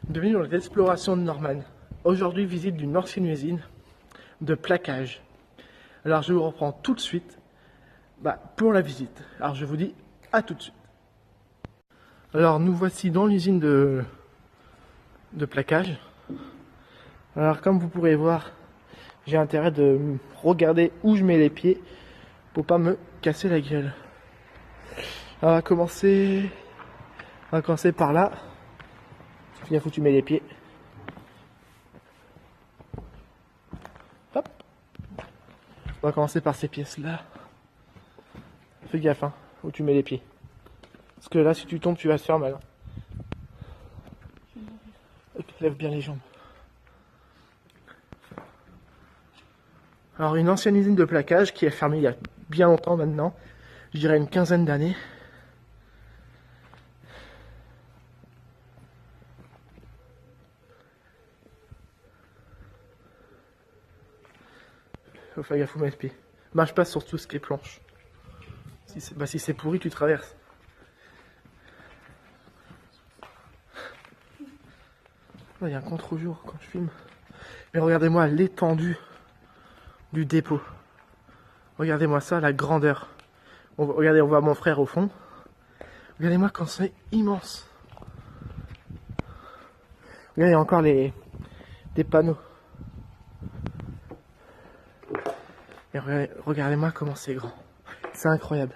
Bienvenue dans l'exploration de Norman. Aujourd'hui, visite d'une ancienne usine de plaquage. Alors, je vous reprends tout de suite pour la visite. Alors, je vous dis à tout de suite. Alors, nous voici dans l'usine de plaquage. Alors, comme vous pourrez voir, j'ai intérêt de regarder où je mets les pieds pour pas me casser la gueule. Alors, on va commencer par là. Bien foutu, tu mets les pieds. Hop. On va commencer par ces pièces-là. Fais gaffe, hein, où tu mets les pieds. Parce que là, si tu tombes, tu vas te faire mal. Lève bien les jambes. Alors, une ancienne usine de plaquage qui est fermée il y a bien longtemps maintenant. Je dirais une quinzaine d'années. Faut faire gaffe où mettre le pied. Marche pas sur tout ce qui est planche. Si c'est pourri, tu traverses. Il y a un contre-jour quand je filme. Mais regardez-moi l'étendue du dépôt. Regardez-moi ça, la grandeur. Regardez, on voit mon frère au fond. Regardez-moi quand c'est immense. Regardez encore des panneaux. Et regardez-moi comment c'est grand. C'est incroyable.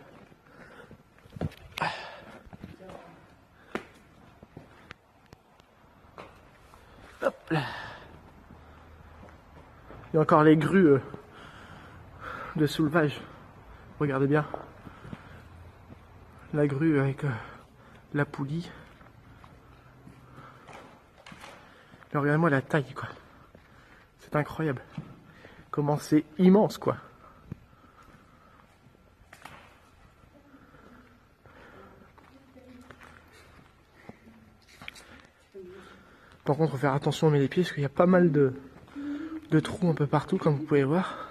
Hop là. Il y a encore les grues de soulevage. Regardez bien. La grue avec la poulie. Et regardez-moi la taille, quoi. C'est incroyable. Comment c'est immense, quoi. Par contre, faut faire attention à mettre les pieds parce qu'il y a pas mal de trous un peu partout, comme vous pouvez voir.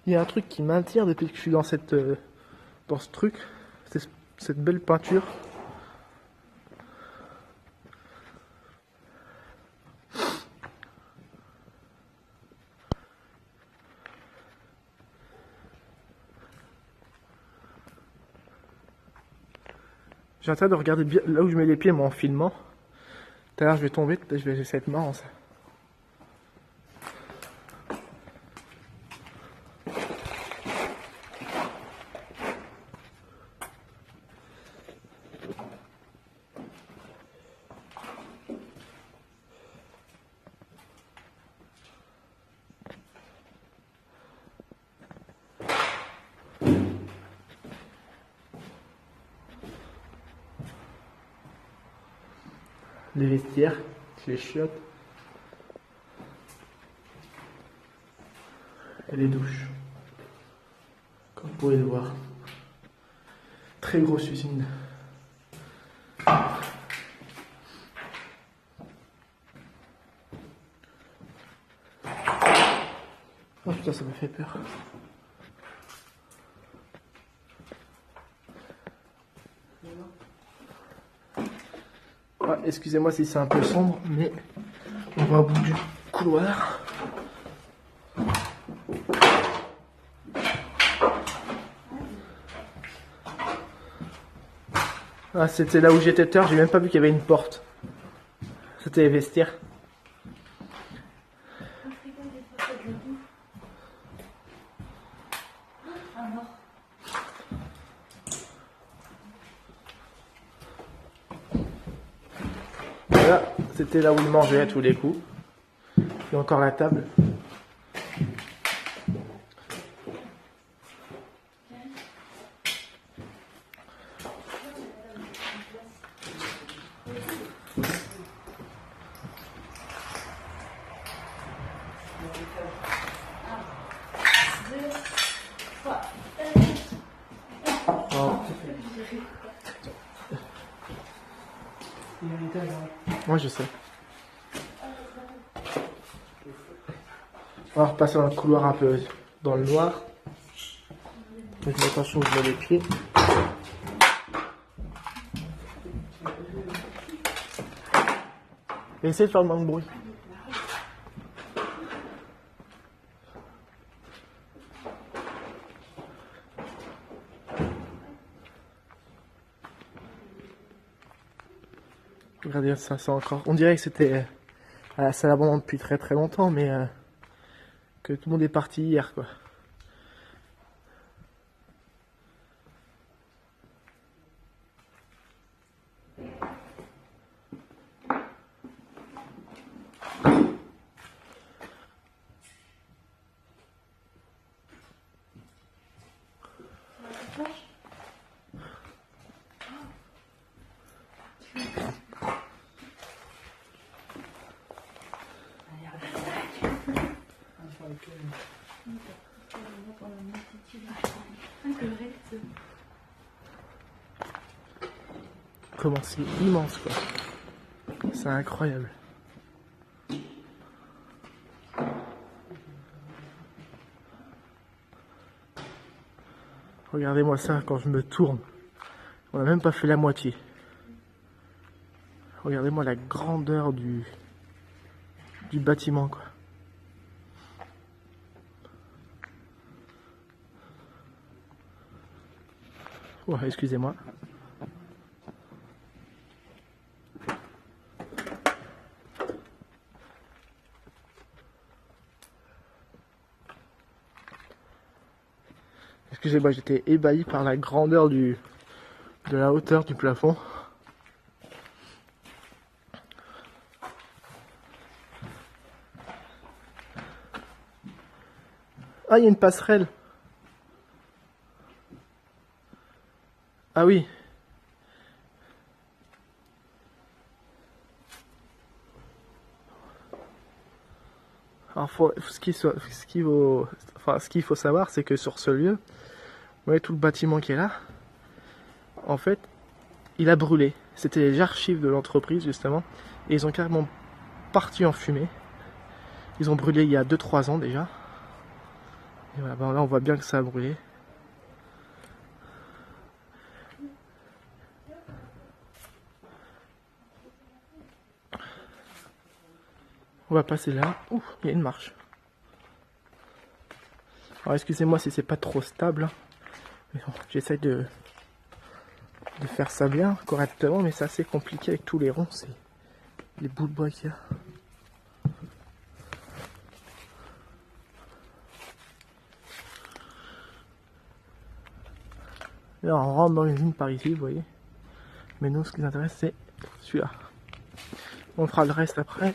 Il y a un truc qui m'attire depuis que je suis dans ce truc, c'est cette belle peinture. J'ai intérêt de regarder bien là où je mets les pieds, moi, en filmant. Tout à l'heure, je vais tomber, peut-être je vais essayer d'être marrant, ça. Les vestiaires, les chiottes et les douches. Comme vous pouvez le voir. Très grosse usine. Oh putain, ça me fait peur. Ah, excusez-moi si c'est un peu sombre, mais on va au bout du couloir. Ah, c'était là où j'étais tout à l'heure, j'ai même pas vu qu'il y avait une porte. C'était les vestiaires. Voilà, c'était là où ils mangeaient à tous les coups. Il y a encore la table. Moi je sais. On va repasser dans le couloir un peu dans le noir. Faites attention où je mets les pieds. Et essayez de faire moins de bruit. Regardez ça, c'est encore. On dirait que c'était à la salle à bande depuis très très longtemps, mais que tout le monde est parti hier, quoi. Comment c'est immense, quoi. C'est incroyable. Regardez-moi ça quand je me tourne. On n'a même pas fait la moitié. Regardez-moi la grandeur du bâtiment, quoi. Oh, excusez-moi. Excusez-moi, j'étais ébahi par la grandeur de la hauteur du plafond. Ah, il y a une passerelle. Ah oui. Alors, ce qu'il faut savoir, c'est que sur ce lieu, vous voyez tout le bâtiment qui est là, en fait, il a brûlé. C'était les archives de l'entreprise, justement, et ils ont carrément parti en fumée. Ils ont brûlé il y a 2-3 ans déjà. Et voilà, ben là, on voit bien que ça a brûlé. On va passer là. Ouh, il y a une marche. Alors excusez-moi si c'est pas trop stable. Mais bon, j'essaye de faire ça bien, correctement, mais c'est assez compliqué avec tous les ronds, c'est les bouts de bois qu'il y a. Là on rentre dans l'usine par ici, vous voyez. Mais nous ce qui nous intéresse c'est celui-là. On fera le reste après.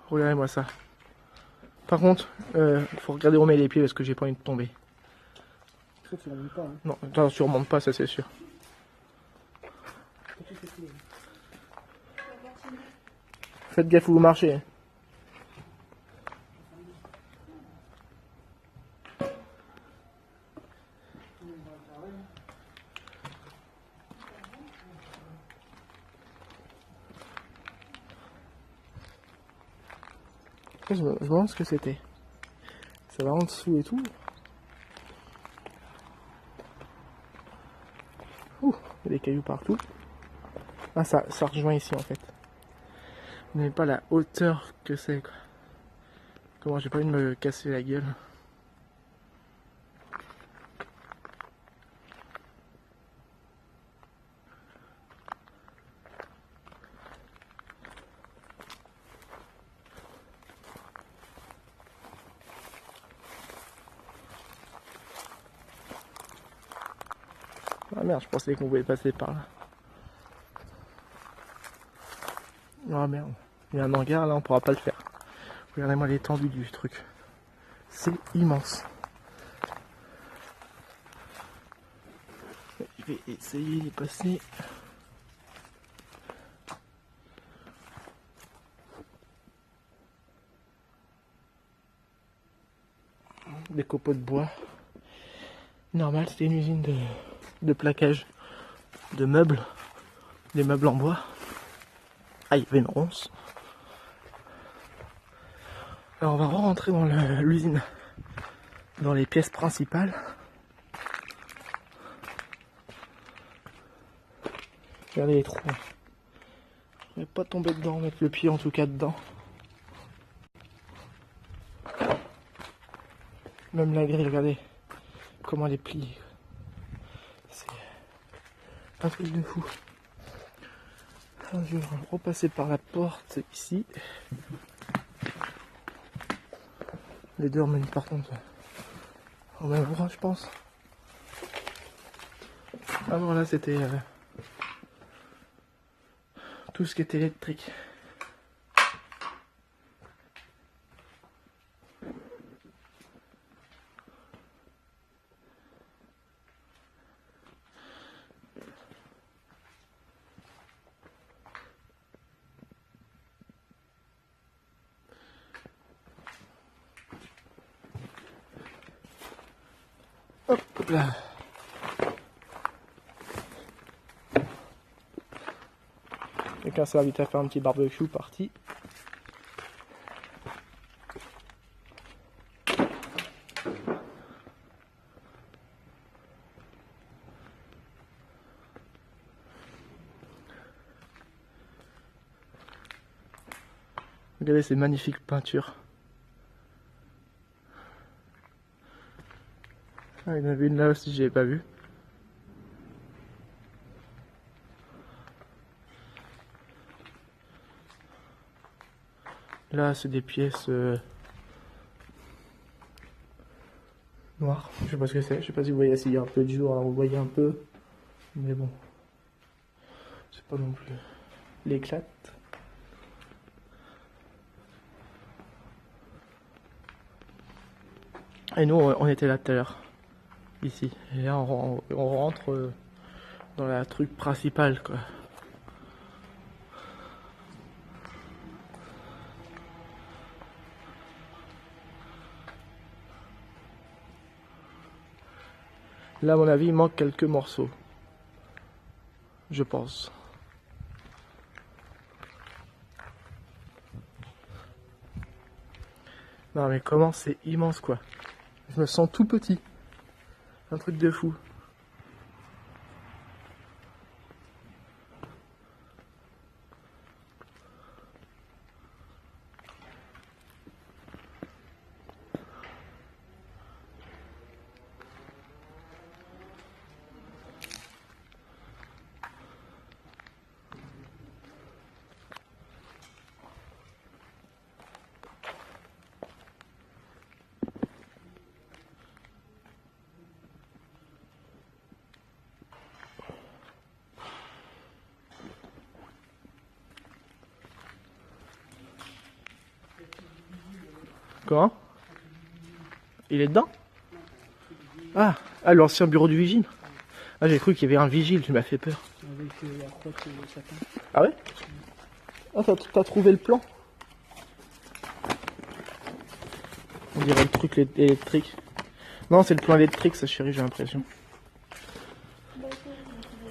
Regardez-moi ça. Par contre, faut regarder où on met les pieds parce que j'ai pas envie de tomber. Ça, tu remontes pas, hein. Non, attends, tu remontes pas, ça c'est sûr. Faites gaffe où vous marchez. Je me demande ce que c'était. Ça va en dessous et tout. Ouh, il y a des cailloux partout. Ah, ça rejoint ici en fait. Vous n'avez pas la hauteur que c'est, quoi. Comment j'ai pas envie de me casser la gueule. Ah merde, je pensais qu'on pouvait passer par là. Ah merde, il y a un hangar là, on pourra pas le faire. Regardez-moi l'étendue du truc. C'est immense. Je vais essayer d'y passer. Des copeaux de bois. Normal, c'était une usine de plaquage de meubles. Des meubles en bois. Ah, il y avait une ronce. Alors on va rentrer dans l'usine dans les pièces principales. Regardez les trous. Je ne vais pas tomber dedans, mettre le pied en tout cas dedans. Même la grille, regardez comment elle est pliée. C'est un truc de fou. Alors, je vais repasser par la porte ici. Les deux emmènent par contre au même endroit, je pense. Ah voilà, c'était tout ce qui était électrique. Hop là. Quelqu'un s'est invité à faire un petit barbecue, parti. Regardez ces magnifiques peintures. Ah, il y en avait une là aussi, j'avais pas vu. Là, c'est des pièces noires. Je sais pas ce que c'est. Je sais pas si vous voyez, s'il y a un peu du jour, alors vous voyez un peu. Mais bon, c'est pas non plus l'éclate. Et nous, on était là tout à l'heure, ici. Et là, on rentre dans la truc principale, quoi. Là, à mon avis, il manque quelques morceaux. Je pense. Non, mais comment c'est immense, quoi. Je me sens tout petit. Un truc de fou. Comment? Il est dedans? Ah, l'ancien bureau du vigile. Ah, j'ai cru qu'il y avait un vigile, tu m'as fait peur. Avec la croix de sapin. Ah ouais? Ah, t'as trouvé le plan? On dirait le truc électrique. Non, c'est le plan électrique, ça chérie, j'ai l'impression.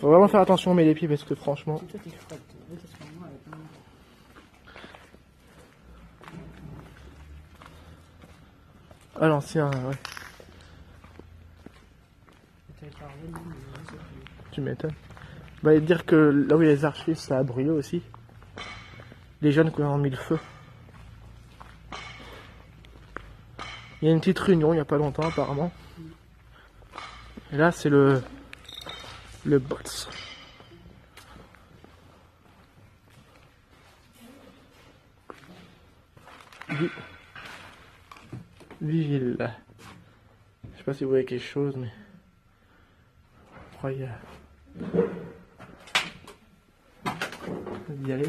Faut vraiment faire attention à mettre les pieds parce que franchement... C'est toi qui frottes. Oui, ça se fait moi avec un... Ah, l'ancien, ouais. Tu m'étonnes. Bah, dire que là où il y a les archives, ça a brûlé aussi. Les jeunes qui ont mis le feu. Il y a une petite réunion il n'y a pas longtemps apparemment. Et là c'est le boss. Vigile. Je sais pas si vous voyez quelque chose mais. Incroyable. D'y aller.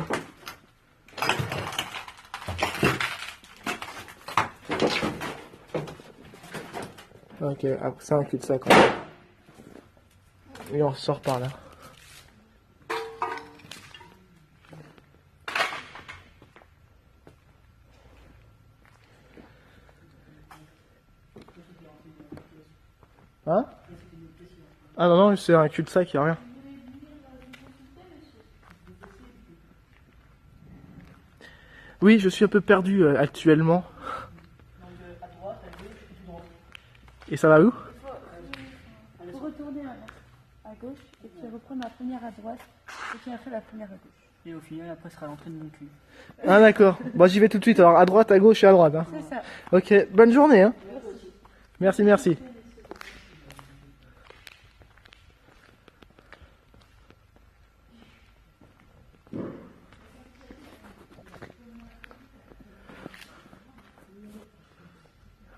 Ok, après c'est un cul-de-sac. Et on sort par là. Hein? Ah non, non, c'est un cul-de-sac, y a rien. Oui, je suis un peu perdu actuellement. Et ça va où? Il faut retourner à gauche et puis reprendre la première à droite et puis après la première à gauche. Et au final, après, ce sera l'entrée de mon cul. Ah d'accord. Bon, j'y vais tout de suite. Alors à droite, à gauche et à droite. Hein. C'est ça. Ok, bonne journée. Hein. Merci, merci.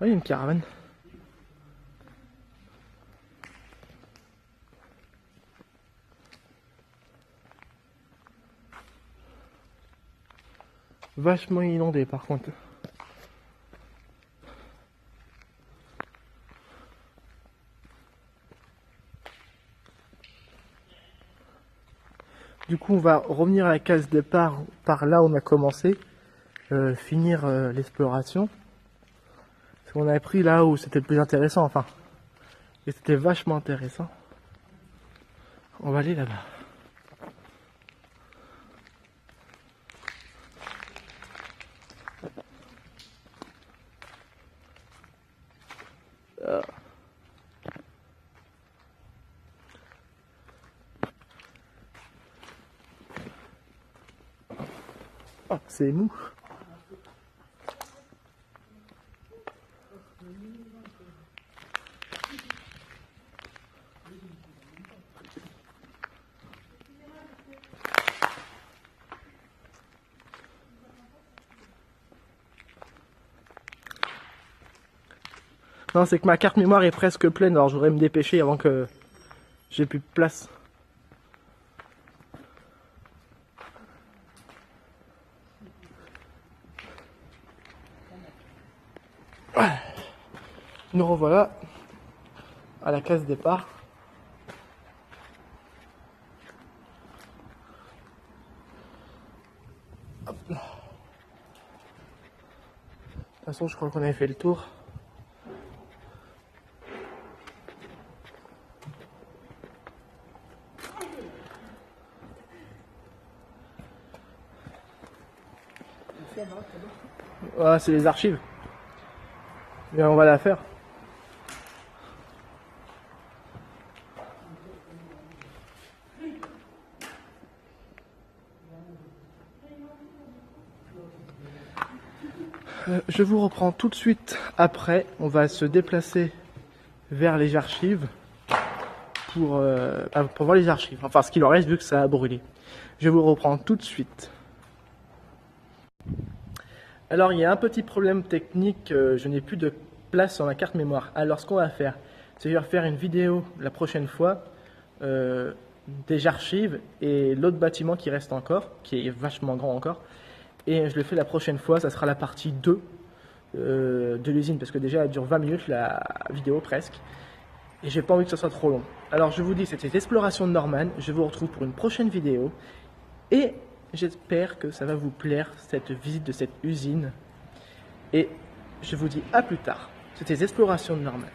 Ah, il y a une caravane. Vachement inondé par contre. Du coup, on va revenir à la case départ par là où on a commencé, finir l'exploration. Parce qu'on avait pris là où c'était le plus intéressant, enfin. Et c'était vachement intéressant. On va aller là-bas. Oh, c'est mou. Non, c'est que ma carte mémoire est presque pleine, alors je voudrais me dépêcher avant que j'ai plus de place. Nous revoilà à la case départ. Hop. De toute façon, je crois qu'on avait fait le tour. Ah, c'est les archives. Mais on va la faire. Je vous reprends tout de suite après. On va se déplacer vers les archives pour voir les archives. Enfin, ce qu'il en reste vu que ça a brûlé. Je vous reprends tout de suite. Alors, il y a un petit problème technique. Je n'ai plus de place sur ma carte mémoire. Alors, ce qu'on va faire, c'est que je vais faire une vidéo la prochaine fois des archives et l'autre bâtiment qui reste encore, qui est vachement grand encore. Et je le fais la prochaine fois, ça sera la partie 2 de l'usine, parce que déjà elle dure 20 minutes la vidéo presque. Et j'ai pas envie que ce soit trop long. Alors je vous dis, c'était l'exploration de Norman. Je vous retrouve pour une prochaine vidéo. Et j'espère que ça va vous plaire, cette visite de cette usine. Et je vous dis à plus tard. C'était l'exploration de Norman.